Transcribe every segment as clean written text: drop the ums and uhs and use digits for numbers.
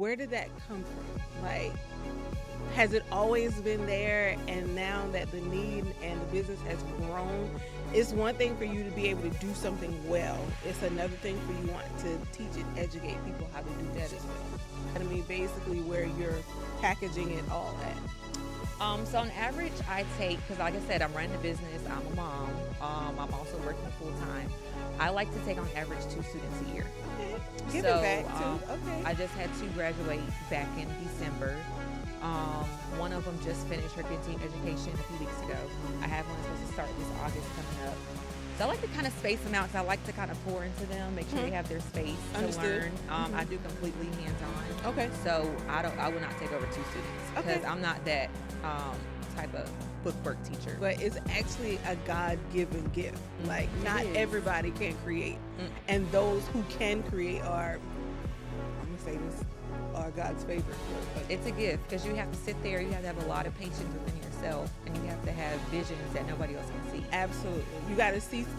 Where did that come from? Like, has it always been there, and now that the need and the business has grown, it's one thing for you to be able to do something well. It's another thing for you want to teach and educate people how to do that as well. I mean, basically where you're packaging it all at. So on average, I take, because like I said, I'm running a business, I'm a mom, I'm also working full time. I like to take on average 2 students a year. Okay. Give So it back too. Okay. I just had 2 graduate back in December. One of them just finished her continuing education a few weeks ago. I have one supposed to start this August coming up. So I like to kind of space them out because I like to kind of pour into them, make sure they have their space to learn. I do completely hands-on. Okay. So I will not take over 2 students because I'm not that type of bookwork teacher. But it's actually a God-given gift. Like, not everybody can create. And those who can create are, I'm going to say this, are God's favorite. It's a gift because you have to sit there, you have to have a lot of patience within yourself, and you have to have visions that nobody else can see. Absolutely. You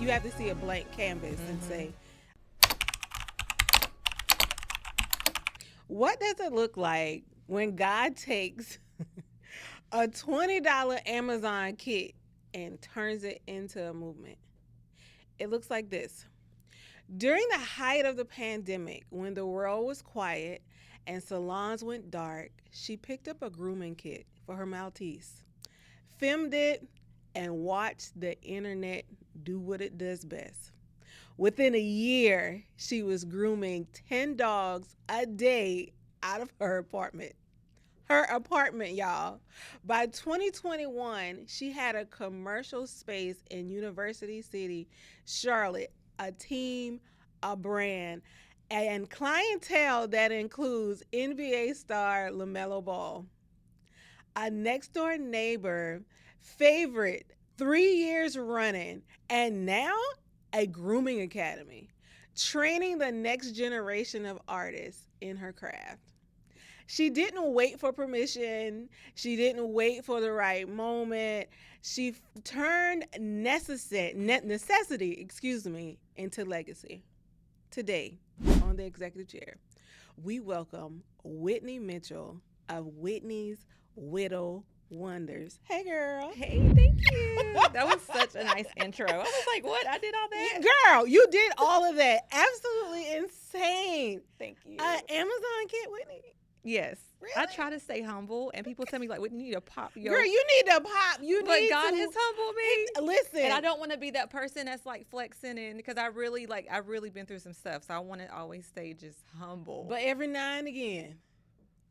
have to see a blank canvas and say, what does it look like when God takes a $20 Amazon kit and turns it into a movement? It looks like this. During the height of the pandemic, when the world was quiet and salons went dark, she picked up a grooming kit for her Maltese, filmed it, and watched the internet do what it does best. Within a year, she was grooming 10 dogs a day out of her apartment. Her apartment, y'all. By 2021, she had a commercial space in University City, Charlotte, a team, a brand, and clientele that includes NBA star LaMelo Ball. A next door neighbor, favorite 3 years running, and now a grooming academy, training the next generation of artists in her craft. She didn't wait for permission. She didn't wait for the right moment. She turned necessity, into legacy. Today, on the executive chair, we welcome Whitney Mitchell of Whitney's Wittle Wonders. Hey, girl. Hey, thank you. That was such a nice intro. I was like, what? I did all that? Girl, you did all of that. Absolutely insane. Thank you. Amazon kit, Whitney? Yes. Really? I try to stay humble, and people tell me, like, what, you need to pop your... Girl, you need to pop. But God has humbled me. Listen. And I don't want to be that person that's, like, flexing, and because I've really been through some stuff, so I want to always stay just humble. But every now and again,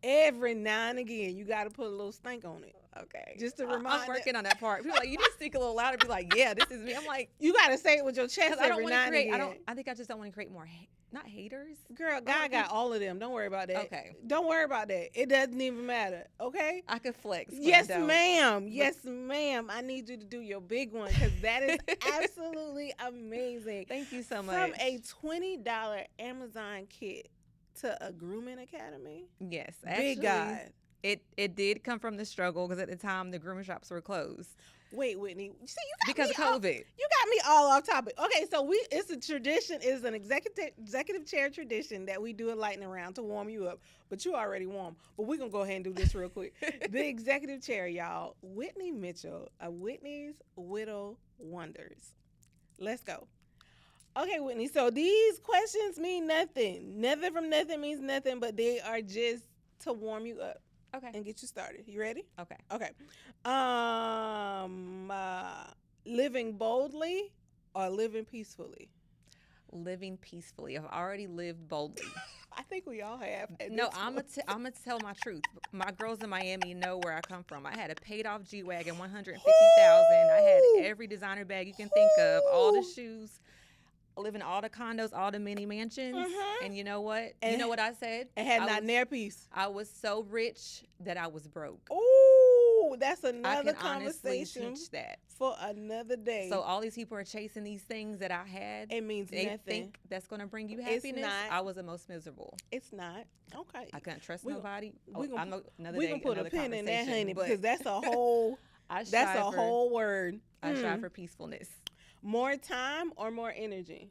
you got to put a little stank on it. Okay. Just to remind I'm working on that part. People are like, you need to speak a little louder. Be like, yeah, this is me. I'm like... You got to say it with your chest I don't every want now to and create... again. I think I just don't want to create more... Not haters. Girl, God got all of them. Don't worry about that. Okay. Don't worry about that. It doesn't even matter. Okay? I could flex. Yes, ma'am. Yes, ma'am. I need you to do your big one because that is absolutely amazing. Thank you so much. From a $20 Amazon kit to a grooming academy. Yes. Actually, big God. It did come from the struggle because at the time the grooming shops were closed. Wait, Whitney. See, you got because me of COVID. You got me all off topic. Okay, so it's a tradition. It's an executive chair tradition that we do a lightning round to warm you up. But you already warm. But we're gonna go ahead and do this real quick. The executive chair, y'all. Whitney Mitchell of Whitney's Wittle Wonders. Let's go. Okay, Whitney. So these questions mean nothing. Nothing from nothing means nothing, but they are just to warm you up. Okay. And get you started. You ready? Okay. Okay. Living boldly or living peacefully? Living peacefully. I've already lived boldly. I think we all have. No, I'm gonna tell my truth. My girls in Miami know where I come from. I had a paid off G-Wagon, $150,000. I had every designer bag you can think of, all the shoes. I live in all the condos, all the mini mansions. And you know what? You know what I said? It had not near peace. I was so rich that I was broke. Ooh, that's another I can conversation honestly teach that for another day. So all these people are chasing these things that I had. It means they nothing. think that's going to bring you happiness. It's not. I was the most miserable. It's not. Okay. I couldn't trust nobody. We're going to put a pin in that, honey, because that's a whole whole word. I strive for peacefulness. More time or more energy?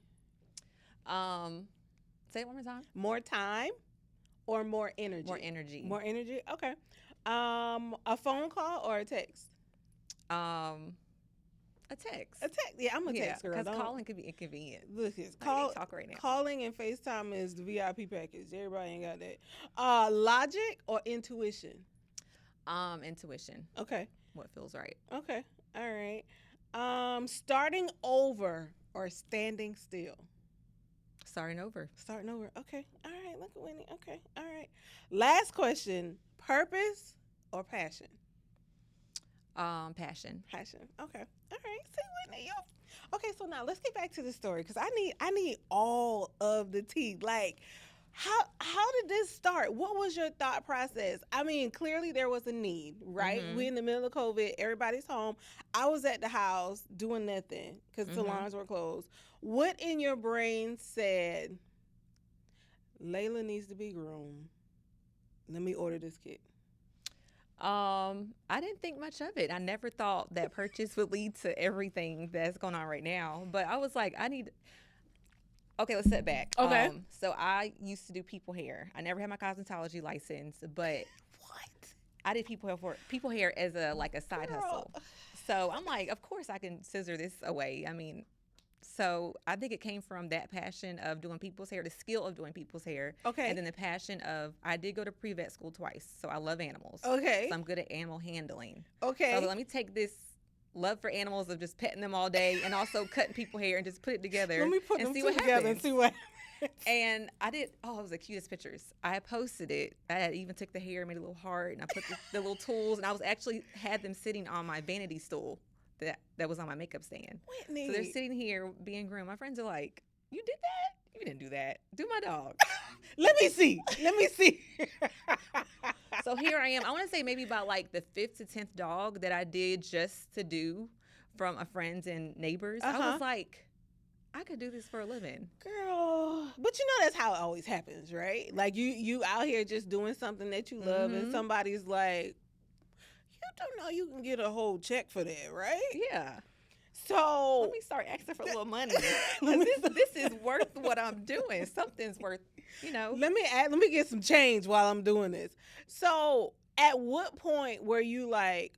Say it one more time. More time or more energy? More energy. More energy. Okay. A phone call or a text? Um, a text. A text. Yeah, I'm a Yeah, text girl. because Don't calling can be inconvenient. look. It's I need to talk right now. calling and FaceTime is the VIP package. Everybody ain't got that. Logic or intuition? Intuition. Okay. What feels right. Okay. All right. Starting over or standing still? Starting over. Starting over. Okay. All right. Look at Whitney. Okay. All right. Last question. Purpose or passion? Passion. Passion. Okay. All right. See, Whitney, you. Okay. So now let's get back to the story because I need all of the tea. Like, how did this start? What was your thought process? I mean, clearly there was a need, right? Mhm. We in the middle of COVID. Everybody's home. I was at the house doing nothing because salons were closed. What in your brain said, Layla needs to be groomed? Let me order this kit. I didn't think much of it. I never thought that purchase would lead to everything that's going on right now. But I was like, okay, let's step back. Okay. So I used to do people hair. I never had my cosmetology license, but What? I did people hair as a side hustle. So I'm like, of course I can scissor this away. I mean, so I think it came from that passion of doing people's hair, the skill of doing people's hair. Okay. And then the passion of, I did go to pre-vet school twice, so I love animals. Okay. So I'm good at animal handling. Okay. So let me take this love for animals of just petting them all day and also cutting people hair and just put it together. Let me put and them see two what together happens. and see what happens. And I did, it was the cutest pictures. I posted it. I had even took the hair, made a little heart, and I put the little tools, and I was actually had them sitting on my vanity stool that was on my makeup stand. Whitney. So they're sitting here being groomed. My friends are like, "You did that? You didn't do that. Do my dog." Let me see. Let me see. So here I am. I want to say maybe about like the 5th to 10th dog that I did just to do from a friends and neighbors. I was like, I could do this for a living. Girl. But you know that's how it always happens, right? Like you out here just doing something that you love and somebody's like, you don't know you can get a whole check for that, right? Yeah. So Let me start asking for a little money. This is worth what I'm doing. Something's worth, let me get some change while I'm doing this. So at what point were you like,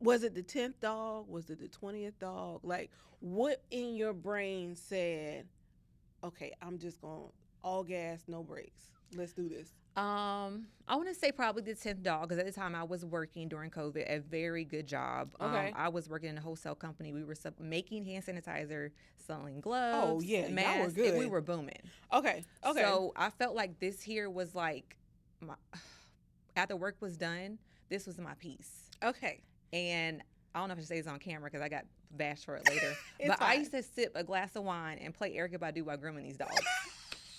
was it the 10th dog? Was it the 20th dog? Like, what in your brain said, okay, I'm just going all gas, no brakes. Let's do this. I want to say probably the 10th dog because at the time I was working during COVID, a very good job. Okay. I was working in a wholesale company. We were making hand sanitizer, selling gloves, Oh, yeah, masks. y'all were good. And we were booming. Okay. So I felt like this here was like, after work was done, this was my piece. Okay. And I don't know if I should say this on camera because I got bashed for it later. It's but I fine. used to sip a glass of wine and play Erykah Badu while grooming these dogs.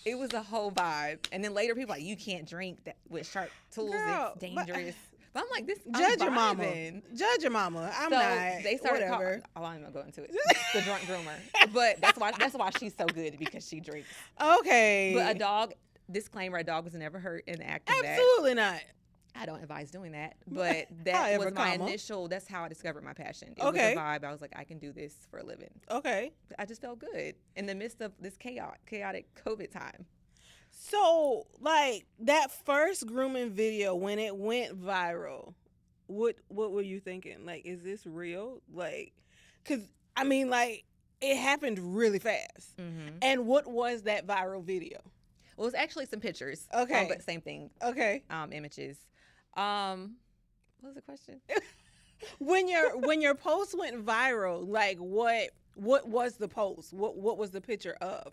It was a whole vibe. And then later people like, you can't drink that with sharp tools. Girl, it's dangerous. But I'm like, Judge your I'm mama. vibing. Judge your mama. I'm So not. they started whatever. I'm not even gonna go into it. The drunk groomer. But that's why she's so good, because she drinks. Okay. But a dog, disclaimer, a dog was never hurt in the act of that. Absolutely not. I don't advise doing that, but that However, was my comma. initial, that's how I discovered my passion. It Okay. was a vibe. I was like, I can do this for a living. Okay. I just felt good in the midst of this chaotic COVID time. So, like, that first grooming video, when it went viral, what were you thinking? Like, is this real? Like, because, I mean, like, it happened really fast. Mm-hmm. And what was that viral video? Well, it was actually some pictures. Okay. But same thing. Okay. Images. What was the question? When your post went viral, like, what was the post? What was the picture of?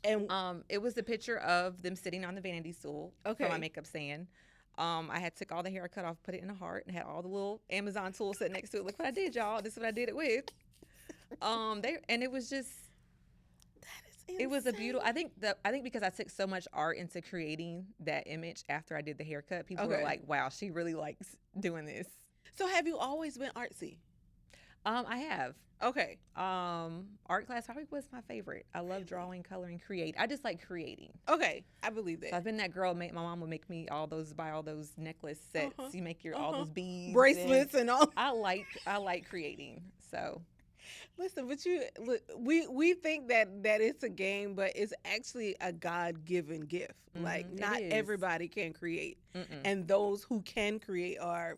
And It was the picture of them sitting on the vanity stool Okay. for my makeup stand. I had took all the hair I cut off, put it in a heart, and had all the little Amazon tools sitting next to it. Look what I did, y'all. This is what I did it with. It was just, that is it was a insane. beautiful. I think because I took so much art into creating that image after I did the haircut, people were Okay. like, "Wow, she really likes doing this." So have you always been artsy? I have. Okay. Art class probably was my favorite. I love drawing, coloring, create. I just like creating. Okay. I believe that. So I've been that girl. My mom would make me buy all those necklace sets. You make all those beads, Bracelets and all. I like creating. So Listen, but you look, we think that it's a game, but it's actually a God given gift. Like It not is. everybody can create, Mm-mm. and those who can create are,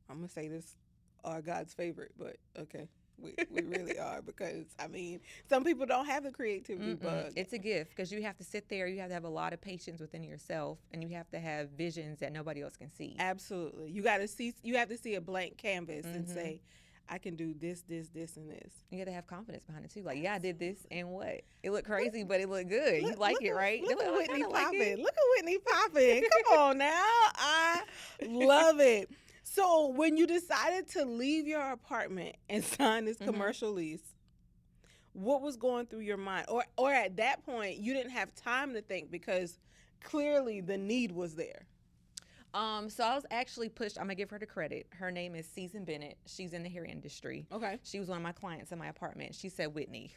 I'm gonna say this, are God's favorite. But okay, we really are because I mean, some people don't have the creativity bug. It's a gift because you have to sit there. You have to have a lot of patience within yourself, and you have to have visions that nobody else can see. Absolutely, you got to see. You have to see a blank canvas and Mm-hmm. say, I can do this, this, this, and this. You got to have confidence behind it too. Like, yeah, I did this, and what? It looked crazy, but it looked good. You like it, right? Look They're at like, "I Whitney kinda like popping. it." Look at Whitney popping. Come on now. I love it. So when you decided to leave your apartment and sign this commercial lease, what was going through your mind? Or at that point, you didn't have time to think because clearly the need was there. So I was actually pushed. I'm gonna give her the credit. Her name is Susan Bennett. She's in the hair industry. Okay. She was one of my clients in my apartment. She said, "Whitney,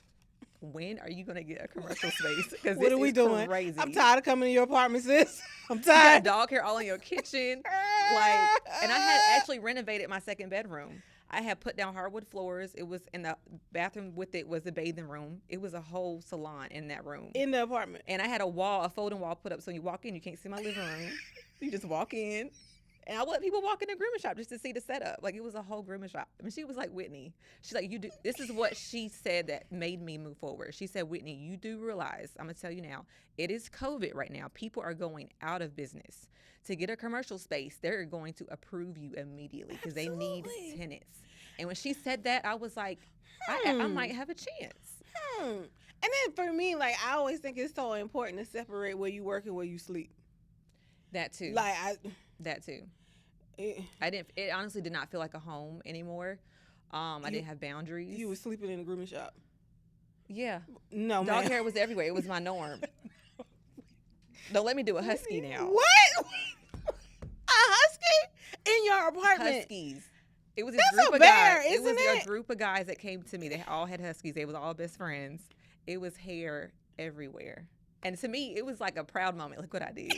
when are you gonna get a commercial space? Because What are we doing? Crazy. I'm tired of coming to your apartment, sis. I'm You got tired. dog hair all in your kitchen, and I had actually renovated my second bedroom. I had put down hardwood floors. It was in the bathroom with it was the bathing room. It was a whole salon in that room. In the apartment. And I had a folding wall put up. So when you walk in, you can't see my living room. You just walk in. And I let people walk in the grooming shop just to see the setup. Like, it was a whole grooming shop. I mean, she was like, Whitney. She's like, this is what she said that made me move forward. She said, Whitney, you do realize, I'm going to tell you now, it is COVID right now. People are going out of business. To get a commercial space, they're going to approve you immediately because they need tenants. And when she said that, I was like, I might have a chance. And then for me, like, I always think it's so important to separate where you work and where you sleep. That too. Like, That too. It honestly did not feel like a home anymore. I didn't have boundaries. You were sleeping in the grooming shop. Yeah. No, Dog man. hair was everywhere. It was my norm. Don't let me do a husky now. What? A husky in your apartment? Huskies. It was That's this group a of bear, guys. It was isn't a it? group of guys that came to me. They all had huskies. They was all best friends. It was hair everywhere. And to me, it was like a proud moment. Look what I did.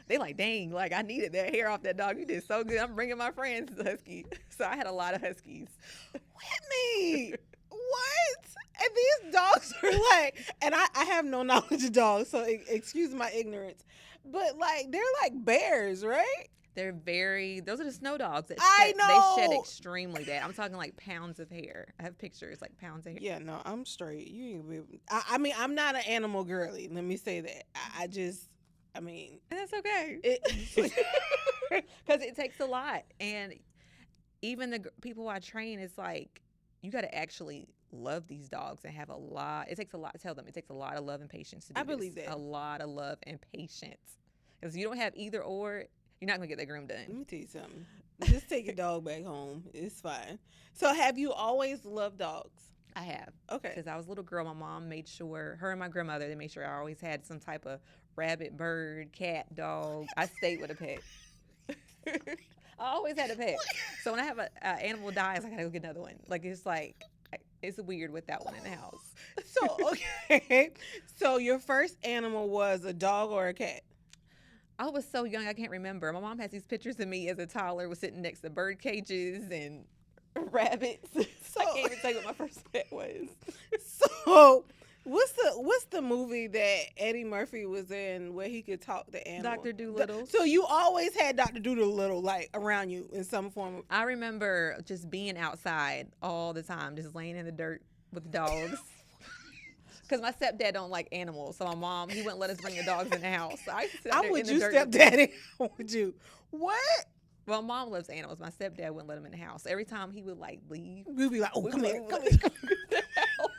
They like, dang, like I needed that hair off that dog. You did so good. I'm bringing my friends to husky. So I had a lot of huskies. Whitney, what? And these dogs are like, and I have no knowledge of dogs, so excuse my ignorance. But like, they're like bears, right? Those are the snow dogs that I they shed know. extremely bad. I'm talking like pounds of hair. I have pictures, like pounds of hair. Yeah, no, I'm straight. You ain't be, I mean, I'm not an animal girly. Let me say that. I mean, And that's okay. Because it takes a lot. And even the people I train, it's like, you got to actually love these dogs and have a lot. It takes a lot to tell them. It takes a lot of love and patience to do I believe this. that. A lot of love and patience. Because if you don't have either or, you're not going to get that groom let done. me tell you something. Just take your dog back home. It's fine. So, have you always loved dogs? I have. Okay. Because I was a little girl, my mom made sure, her and my grandmother, they made sure I always had some type of rabbit, bird, cat, dog. I stayed with a pet. I always had a pet. So when I have an animal dies, I gotta go get another one. Like, it's weird with that one in the house. So, okay. So, your first animal was a dog or a cat? I was so young, I can't remember. My mom has these pictures of me as a toddler, was sitting next to bird cages and rabbits. So I can't even tell you what my first pet was. So, what's the movie that Eddie Murphy was in where he could talk to animals? Dr. Dolittle. So you always had Dr. Dolittle like around you in some form. I remember just being outside all the time, just laying in the dirt with dogs. Because my stepdad don't like animals, so my mom, he wouldn't let us bring the dogs in the house. So I used to sit out I'm there with in you, the dirt. stepdaddy. I'm with you. What? Well, mom loves animals. My stepdad wouldn't let him in the house. Every time he would like leave, We'd be like, oh, we'd come be here, like, come "Let's here. go to the house."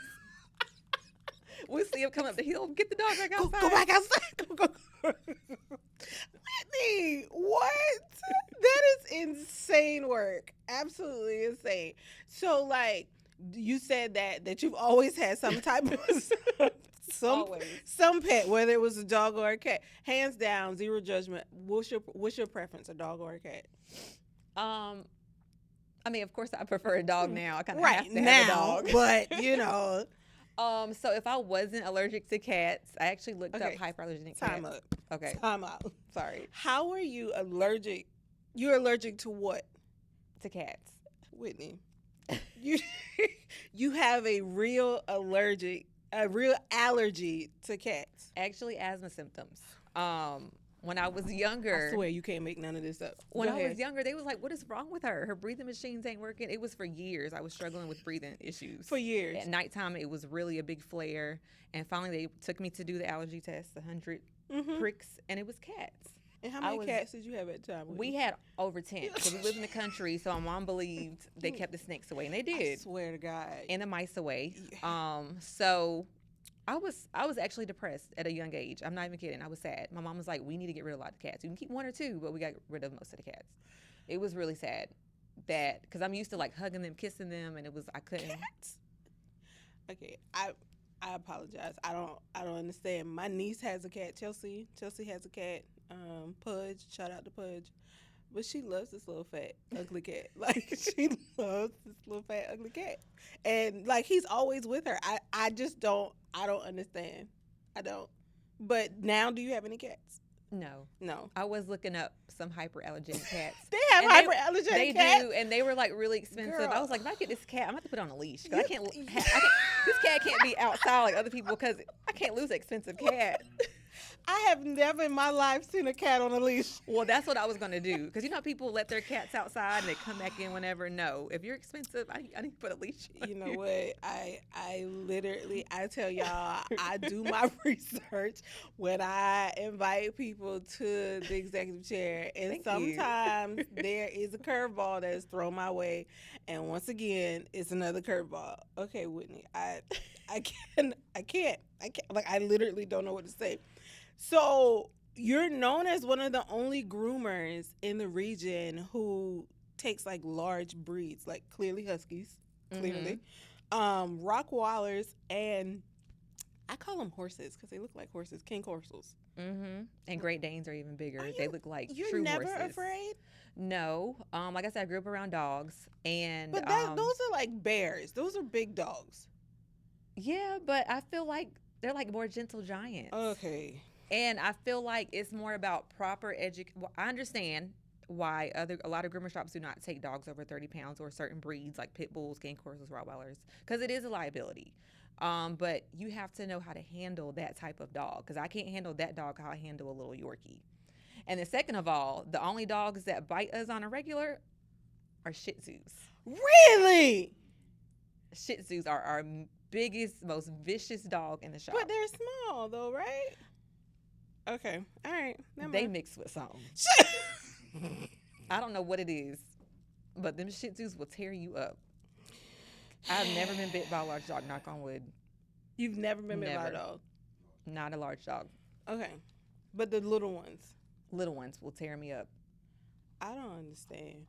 We'd see him come up the hill, get the dog back outside. Go back outside. Go. Whitney, what? That is insane work. Absolutely insane. So, like, you said that you've always had some type of Always. some pet, whether it was a dog or a cat. Hands down, zero judgment. What's your preference, a dog or a cat? I mean, of course, I prefer a dog now. I kind of Right have to now, have a dog. but you know, So if I wasn't allergic to cats, I actually looked Okay. up hyperallergenic time cats. up. Okay, Time out. sorry. How are you allergic? You're allergic to what, To cats. Whitney? You you have a real allergy to cats. Actually, asthma symptoms. When I was I younger, swear you can't make none of this up. when Go I ahead. was younger, they was like, "What is wrong with her? Her breathing machines ain't working." It was for years. I was struggling with breathing issues. For years. At nighttime, it was really a big flare, and finally, they took me to do the allergy test, 100 Mm-hmm. pricks, and it was cats. And how I many was- cats did you have at the time? We had over 10 because we lived in the country, so my mom believed they kept the snakes away, and they I did, swear to God. and the mice away. Yeah. So I was actually depressed at a young age. I'm not even kidding. I was sad. My mom was like, "We need to get rid of a lot of cats. You can keep one or two, but we got rid of most of the cats." It was really sad that because I'm used to like hugging them, kissing them, and I couldn't. Cats. Okay, I apologize. I don't understand. My niece has a cat, Chelsea. Chelsea has a cat, Pudge. Shout out to Pudge. But she loves this little fat ugly cat. Like she loves this little fat ugly cat, and like he's always with her. I just don't. I don't understand. I don't. But now, do you have any cats? No, No. I was looking up some hyperallergenic cats. They have And hyperallergenic They cats. do, and they were like really expensive. I Girl. was like, if I get this cat, I'm gonna have to put it on a leash because I You- can't. This cat can't be outside like other people because I can't lose an expensive cat. I have never in my life seen a cat on a leash. Well, that's what I was gonna do because you know how people let their cats outside and they come back in whenever. No, if you're expensive, I need to put a leash. On You know what? I literally I tell y'all I do my research when I invite people to the executive chair, and Thank you. sometimes there is a curveball that is thrown my way, and once again it's another curveball. Okay, Whitney, I can't like I literally don't know what to say. So you're known as one of the only groomers in the region who takes like large breeds, like clearly huskies, clearly, Rockwallers, and I call them horses because they look like horses, king horses. And Great Danes are even bigger. Are They you- look like You're true never horses. afraid, No, like I said, I grew up around dogs, and but those are like bears. Those are big dogs. yeah, but I feel like they're like more gentle giants. Okay. And I feel like it's more about proper education. Well, I understand why a lot of groomer shops do not take dogs over 30 pounds or certain breeds like pit bulls, king horses, Rottweilers, because it is a liability. But you have to know how to handle that type of dog because I can't handle that dog how I handle a little Yorkie. And then second of all, the only dogs that bite us on a regular are Shih Tzus. Really? Shih Tzus are our biggest, most vicious dog in the shop. But they're small though, right? Okay. All right. Never They mind. mix with something. I don't know what it is, but them Shih Tzus will tear you up. I've never been bit by a large dog, knock on wood. You've never been bit by a Never. dog. Not a large dog. Okay. But the little ones, Little ones will tear me up. I don't understand.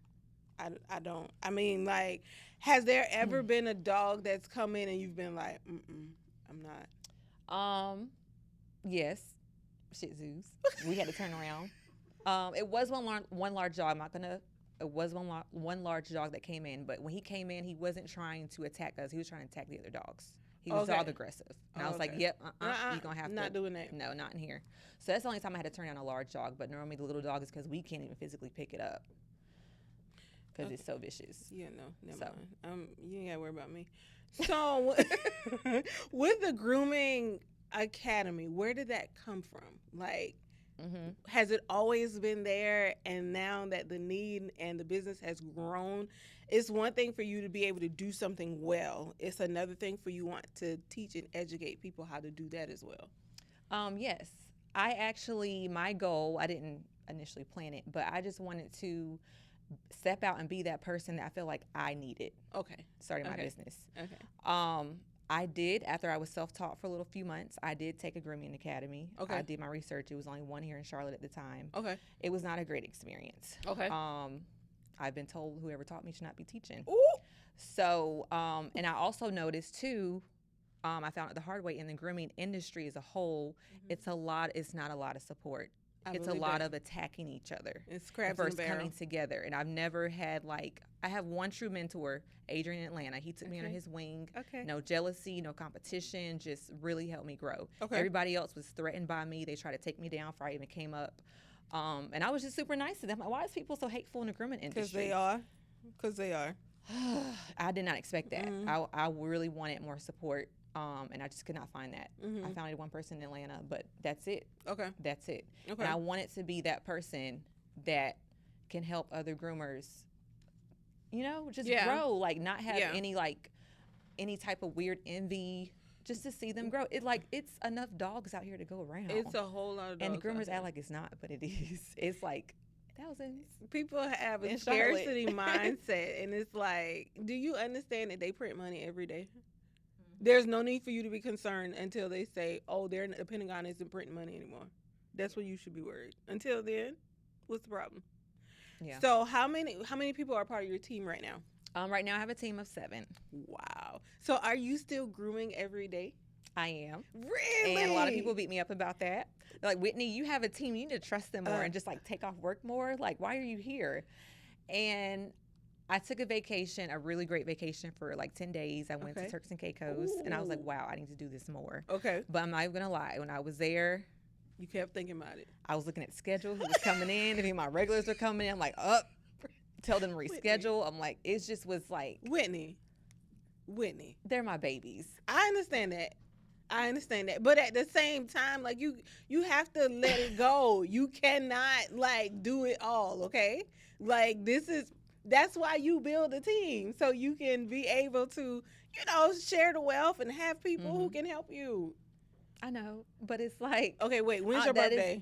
I don't. I mean, like, has there ever been a dog that's come in and you've been like, I'm not. Yes, Shih Tzus. We had to turn around. It was one large dog. I'm not gonna. It was one large dog that came in, but when he came in, he wasn't trying to attack us. He was trying to attack the other dogs. He was Okay. dog aggressive, and I was like, Okay. "Yep, you're gonna have not to." doing that. No, not in here. So that's the only time I had to turn down a large dog. But normally the little dog is because we can't even physically pick it up because it's so vicious. Yeah, no, never So. mind. You ain't gotta worry about me. So, with the grooming academy, where did that come from? Like, has it always been there? And now that the need and the business has grown, it's one thing for you to be able to do something well. It's another thing for you want to teach and educate people how to do that as well. Yes, my goal, I didn't initially plan it, but I just wanted to step out and be that person that I feel like I needed Okay. starting my Okay. business. Okay. I did, after I was self-taught for a little few months, I did take a grooming academy. Okay. I did my research. It was only one here in Charlotte at the time. Okay. It was not a great experience. Okay. I've been told whoever taught me should not be teaching. Ooh. So, and I also noticed too, I found it the hard way in the grooming industry as a whole, it's not a lot of support. It's a lot of attacking each other. It's crabs in a First barrel. coming together. And I've never had I have one true mentor, Adrian in Atlanta. He took me under Okay. his wing. Okay. No jealousy, no competition, just really helped me grow. Okay. Everybody else was threatened by me. They tried to take me down before I even came up. And I was just super nice to them. Like, why is people so hateful in the grooming industry? Because they are. Because they are. I did not expect that. Mm-hmm. I really wanted more support, and I just could not find that. Mm-hmm. I found one person in Atlanta, but that's it. Okay. That's it. Okay. And I wanted to be that person that can help other groomers, just grow, like not have any type of weird envy, just to see them grow. It's enough dogs out here to go around. It's a whole lot of dogs. And the groomers out act like it's not, but it is. It's like thousands. People have a In scarcity mindset, and it's like, do you understand that they print money every day? There's no need for you to be concerned until they say, "Oh, the Pentagon isn't printing money anymore." That's when you should be worried. Until then, what's the problem? Yeah. So how many people are part of your team right now? Right now I have a team of 7. Wow. So are you still grooming every day? I am. Really? And a lot of people beat me up about that. They're like, Whitney, you have a team. You need to trust them more and just like take off work more. Like, why are you here? And I took a vacation, a really great vacation for like 10 days. I went to Turks and Caicos, and I was like, wow, I need to do this more. Okay. But I'm not even going to lie. When I was there, you kept thinking about it. I was looking at the schedule, who was coming in. If any of my regulars are coming in, I'm like, tell them to reschedule. I'm like, it just was like. Whitney. They're my babies. I understand that. But at the same time, like you have to let it go. You cannot like do it all, okay? Like that's why you build a team, so you can be able to, share the wealth and have people who can help you. I know, but it's like, okay, wait, when's your birthday?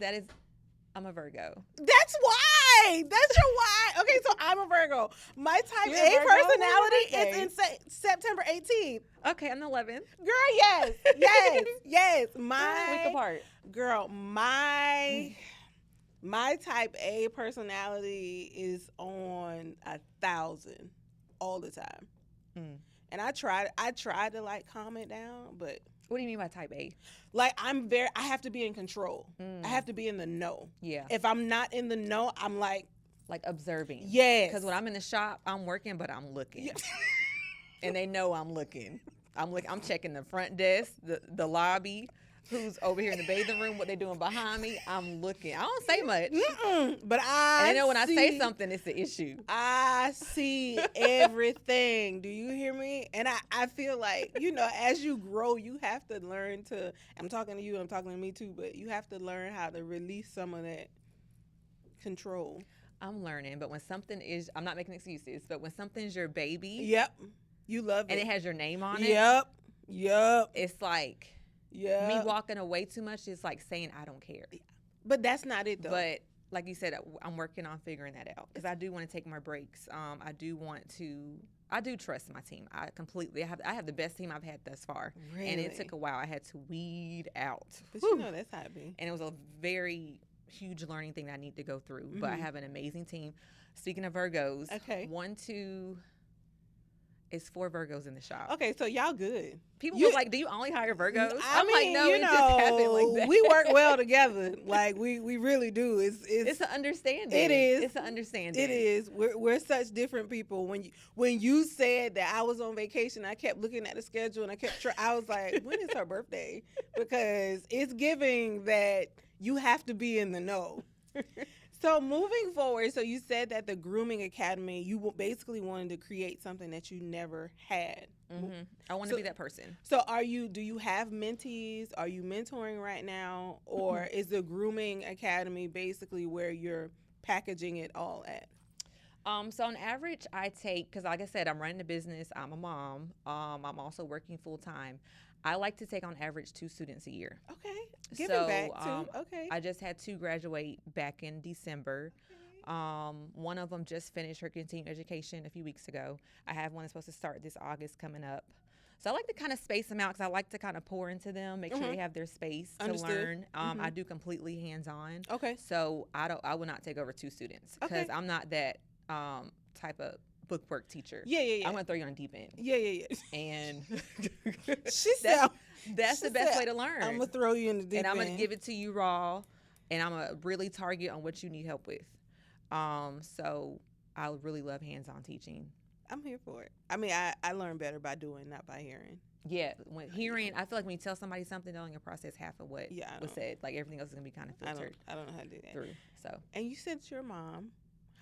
I'm a Virgo. That's why. That's your why. Okay, so I'm a Virgo. My type A personality is in September 18th. Okay, I'm the 11th. Girl, yes. Week apart. Girl, my type A personality is on 1,000 all the time. And I tried to like calm it down, but. What do you mean by type A? Like I have to be in control. I have to be in the know. Yeah. If I'm not in the know, I'm like observing. Yes. Because when I'm in the shop, I'm working, but I'm looking. Yeah. And they know I'm looking. I'm checking the front desk, the lobby, who's over here in the bathing room, what they're doing behind me. I'm looking. I don't say much. But I know when I say something, it's the issue. I see everything. Do you hear me? And I feel like, as you grow, you have to learn to, I'm talking to you, I'm talking to me too, but you have to learn how to release some of that control. I'm learning, but when something is, I'm not making excuses, but when something's your baby. Yep. You love it. And it has your name on it. Yep. It's like. Yeah. Me walking away too much is like saying I don't care. But that's not it, though. But like you said, I'm working on figuring that out because I do want to take my breaks. I do trust my team. I have the best team I've had thus far. Really? And it took a while. I had to weed out. But that's how it be. And it was a very huge learning thing that I need to go through. But I have an amazing team. Speaking of Virgos, 4 Virgos in the shop. Okay, so y'all good. People were like, do you only hire Virgos? I'm like, no, it just happened like that. We work well together. Like, we really do. It's an understanding. It is. It's an understanding. It is. We're such different people. When you said that I was on vacation, I kept looking at the schedule and I was like, when is her birthday? Because it's giving that you have to be in the know. So moving forward, so you said that the Grooming Academy, you basically wanted to create something that you never had. Mm-hmm. I want to be that person. So do you have mentees? Are you mentoring right now? Or is the Grooming Academy basically where you're packaging it all at? So on average, I take, because like I said, I'm running a business. I'm a mom. I'm also working full time. I like to take on average 2 students a year. Okay. Giving back too. Okay. I just had 2 graduate back in December. Okay. One of them just finished her continuing education a few weeks ago. I have one that's supposed to start this August coming up. So I like to kind of space them out because I like to kind of pour into them, make sure they have their space to learn. I do completely hands-on. Okay. So I will not take over 2 students because I'm not that type of bookwork teacher. Yeah. I'm gonna throw you on the deep end. Yeah. And that's the best way to learn. I'm gonna throw you in the deep end. And I'm gonna give it to you raw, and I'm gonna really target on what you need help with. So I really love hands-on teaching. I'm here for it. I mean, I learn better by doing, not by hearing. Yeah, when hearing, I feel like when you tell somebody something, they'll only process half of what was said. Like everything else is gonna be kind of filtered. I don't know how to do that. Through. So. And you said it's your mom.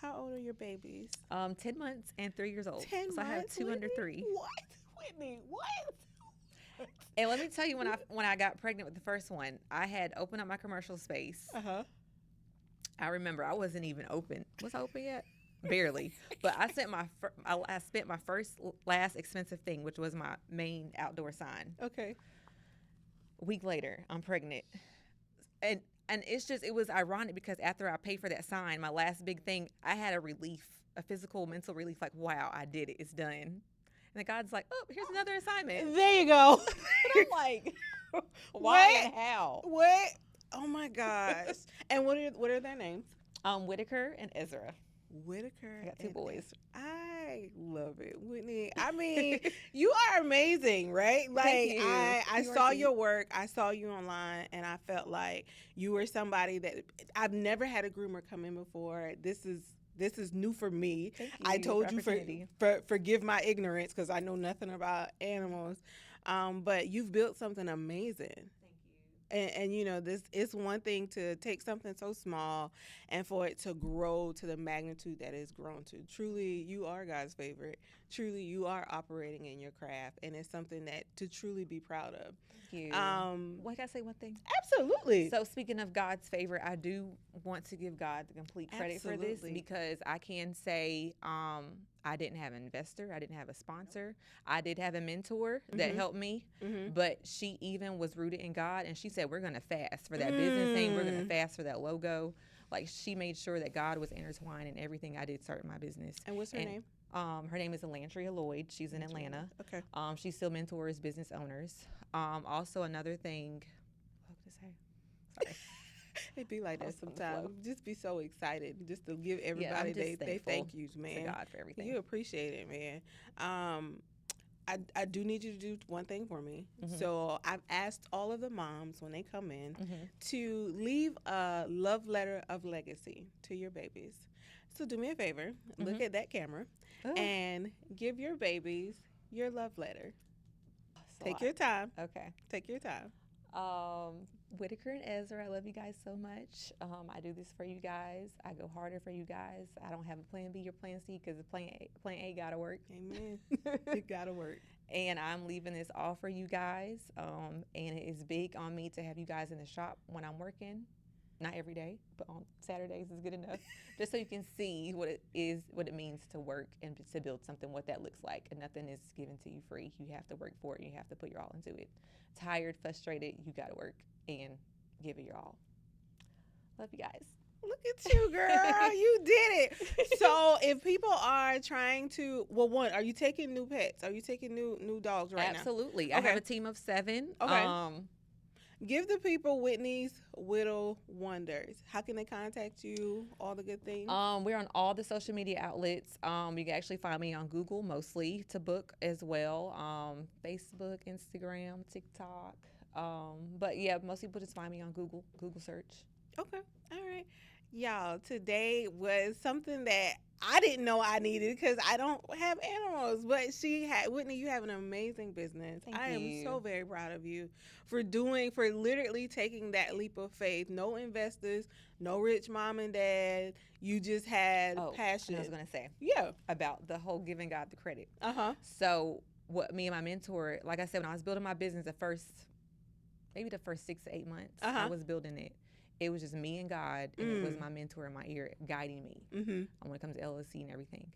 How old are your babies? 10 months and 3 years old. 10 So I have months, two under Whitney? three. What? Whitney, what? And let me tell you, when I got pregnant with the first one, I had opened up my commercial space. Uh-huh. I remember I wasn't even open. Was I open yet? Barely. But I spent my first last expensive thing, which was my main outdoor sign. Okay. A week later, I'm pregnant. And it was ironic because after I paid for that sign, my last big thing, I had a relief, a physical, mental relief, like, wow, I did it. It's done. And God's like, oh, here's another assignment. There you go. But I'm like, why and how? What? Oh my gosh. And what are their names? Whitaker and Ezra. Whitaker. I got two boys. I love it, Whitney. I mean, you are amazing, right? Like, Thank you. I You are saw too. your work. I saw you online, and I felt like you were somebody that I've never had a groomer come in before. This is new for me. Thank you I told for you opportunity. forgive my ignorance because I know nothing about animals. But you've built something amazing. Thank you. And you know, this it's one thing to take something so small and for it to grow to the magnitude that it's grown to. Truly, you are God's favorite. Truly, you are operating in your craft, and it's something that to truly be proud of. Thank you. Wait, can I say one thing? Absolutely. So speaking of God's favorite, I do want to give God the complete credit for this Absolutely. because I can say I didn't have an investor, I didn't have a sponsor, I did have a mentor that Mhm. helped me, Mhm. but she even was rooted in God, and she said we're gonna fast for that business name, we're gonna fast for that logo. Like she made sure that God was intertwined in everything I did starting my business. And what's her name? Her name is Elantria Lloyd. She's in Atlanta. Okay. She still mentors business owners. Also, another thing, what was I say? Sorry. It'd be like that Lost on the sometimes. flow. Just be so excited just to give I'm everybody just they thankful thank yous, man. to God for everything. You appreciate it, man. I do need you to do one thing for me. Mhm. So I've asked all of the moms when they come in Mhm. to leave a love letter of legacy to your babies. So do me a favor, look at that camera, Oh, and give your babies your love letter. it's a Take lot. your time. Okay. Take your time. Whitaker and Ezra, I love you guys so much. I do this for you guys. I go harder for you guys. I don't have a plan B or plan C because the plan A gotta work. Amen. It gotta work. And I'm leaving this all for you guys. And it is big on me to have you guys in the shop when I'm working. Not every day, but on Saturdays is good enough. Just so you can see what it means to work and to build something, what that looks like. And nothing is given to you free. You have to work for it. You have to put your all into it. Tired, frustrated, you gotta work and give it your all. Love you guys. Look at you, girl. You did it. So if people are trying to, well, one, are you taking new pets? Are you taking new dogs right Absolutely. now? I have a team of 7. Okay. Give the people Whitney's Wittle Wonders. How can they contact you? All the good things. We're on all the social media outlets. You can actually find me on Google mostly to book as well. Facebook, Instagram, TikTok. But yeah, most people just find me on Google search. Okay. All right. Y'all, today was something that I didn't know I needed because I don't have animals. But Whitney, you have an amazing business. Thank I am you. so very proud of you for literally taking that leap of faith. No investors, no rich mom and dad. You just had passion. I was going to say Yeah. about the whole giving God the credit. Uh-huh. So what me and my mentor, like I said, when I was building my business, maybe the first 6 to 8 months, I was building it. It was just me and God, and it was my mentor in my ear guiding me when it comes to LLC and everything.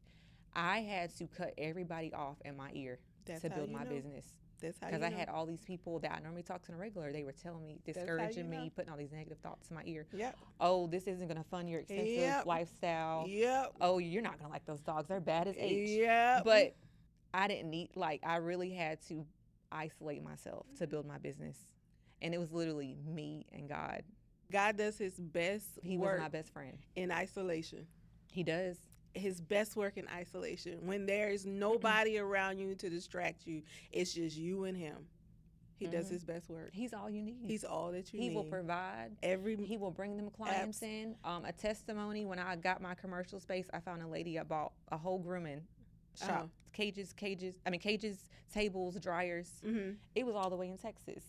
I had to cut everybody off in my ear to build my business. That's how because I had all these people that I normally talk to on a regular. They were telling me, discouraging me, putting all these negative thoughts in my ear. Yep. Oh, this isn't going to fund your expensive lifestyle. Yep. Oh, you're not going to like those dogs. They're bad as H. Yep. But I didn't need, I really had to isolate myself to build my business. And it was literally me and God. God does his best He work was my best friend. in isolation. He does. His best work in isolation. When there's nobody around you to distract you, it's just you and him. He does his best work. He's all you need. He's all that you need. He will provide. He will bring them clients in. A testimony, when I got my commercial space, I found a lady that bought a whole grooming shop. Cages, tables, dryers. It was all the way in Texas.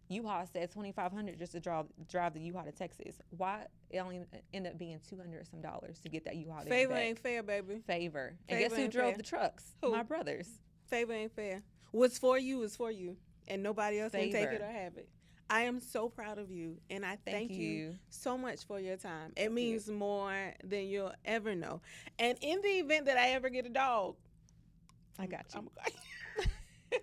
U-Haul said $2,500 just to drive the U-Haul to Texas. Why it only ended up being $200 some to get that U-Haul? Favor ain't fair, baby. Favor. And Favor guess who ain't drove fair. the trucks? Who? My brothers. Favor ain't fair. What's for you is for you, and nobody else can take it Favor. or have it. I am so proud of you, and I thank you so much for your time. It means more than you'll ever know. And in the event that I ever get a dog, I got you.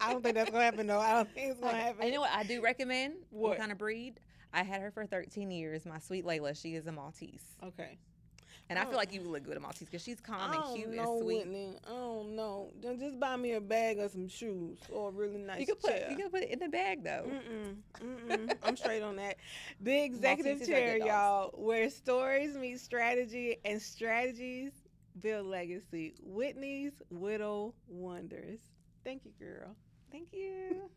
I don't think that's going to happen, though. I don't think it's going to happen. You know what I do recommend? What kind of breed? I had her for 13 years. My sweet Layla, she is a Maltese. Okay. And I feel like you would look good at Maltese because she's calm and cute and sweet. Whitney. I don't know. Just buy me a bag of some shoes or a really nice You can put it in the bag, though. I'm straight on that. The executive chair, y'all, where stories meet strategy and strategies build legacy. Whitney's Wittle Wonders. Thank you, girl. Thank you.